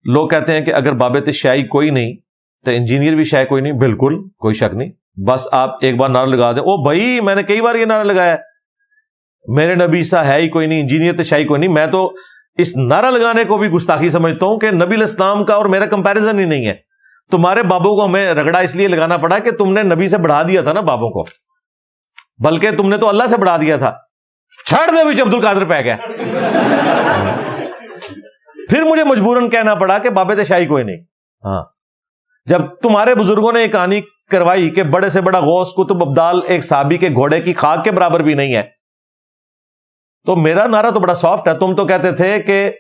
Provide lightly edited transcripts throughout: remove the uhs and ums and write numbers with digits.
لوگ کہتے ہیں کہ اگر باب تشیع کوئی نہیں تو انجینئر بھی شے کوئی نہیں. بالکل کوئی شک نہیں, بس آپ ایک بار نعرہ لگا دیں, او بھائی میں نے کئی بار یہ نعرہ لگایا میرے نبی سا ہے ہی کوئی نہیں, انجینئر تشیع کوئی نہیں. میں تو اس نعرہ لگانے کو بھی گستاخی سمجھتا ہوں کہ نبی علیہ السلام کا اور میرا کمپیریزن ہی نہیں ہے. تمہارے بابوں کو ہمیں رگڑا اس لیے لگانا پڑا کہ تم نے نبی سے بڑھا دیا تھا نا بابوں کو, بلکہ تم نے تو اللہ سے بڑھا دیا تھا. چھڑ دے بھی عبد القادر پہ گیا. پھر مجھے مجبوراً کہنا پڑا کہ باب تشیع کوئی نہیں. ہاں, جب تمہارے بزرگوں نے ایک کہانی کروائی کہ بڑے سے بڑا غوث قطب ابدال ایک صحابی کے گھوڑے کی خاک کے برابر بھی نہیں ہے, تو میرا نعرہ تو بڑا سافٹ ہے. تم تو کہتے تھے کہ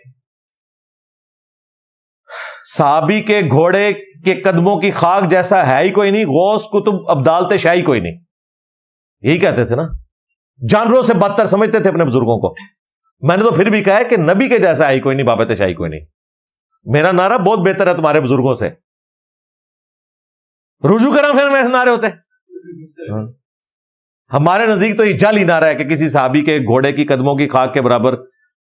صحابی کے گھوڑے کے قدموں کی خاک جیسا ہے ہی کوئی نہیں, غوث قطب ابدال تشیع کوئی نہیں. یہی کہتے تھے نا, جانوروں سے بدتر سمجھتے تھے اپنے بزرگوں کو. میں نے تو پھر بھی کہا ہے کہ نبی کے جیسا ہے ہی کوئی نہیں, باب تشیع کوئی نہیں. میرا نعرہ بہت بہتر ہے تمہارے بزرگوں سے. رجوع کرا پھر میں نعرے ہوتے. ہمارے نزدیک تو یہ جعلی نعرہ ہے کہ کسی صحابی کے گھوڑے کی قدموں کی خاک کے برابر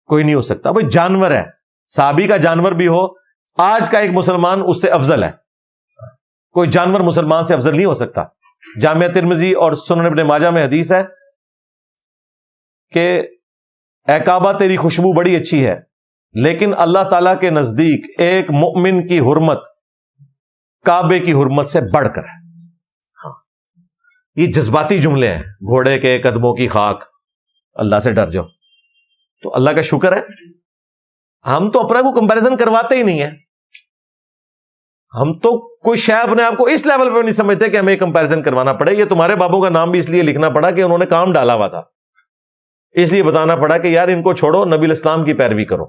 کوئی نہیں ہو سکتا. بھائی جانور ہے, صحابی کا جانور بھی ہو, آج کا ایک مسلمان اس سے افضل ہے. کوئی جانور مسلمان سے افضل نہیں ہو سکتا. جامعہ ترمذی اور سنن ابن ماجہ میں حدیث ہے کہ اے کعبہ تیری خوشبو بڑی اچھی ہے, لیکن اللہ تعالیٰ کے نزدیک ایک مؤمن کی حرمت کعبے کی حرمت سے بڑھ کر ہے. یہ جذباتی جملے ہیں, گھوڑے کے قدموں کی خاک, اللہ سے ڈر جاؤ. تو اللہ کا شکر ہے ہم تو اپنا کو کمپیریزن کرواتے ہی نہیں ہیں. ہم تو کوئی شے اپنے آپ کو اس لیول پہ نہیں سمجھتے کہ ہمیں کمپیریزن کروانا پڑے. یہ تمہارے بابوں کا نام بھی اس لیے لکھنا پڑا کہ انہوں نے کام ڈالا ہوا تھا, اس لیے بتانا پڑا کہ یار ان کو چھوڑو, نبی علیہ السلام کی پیروی کرو.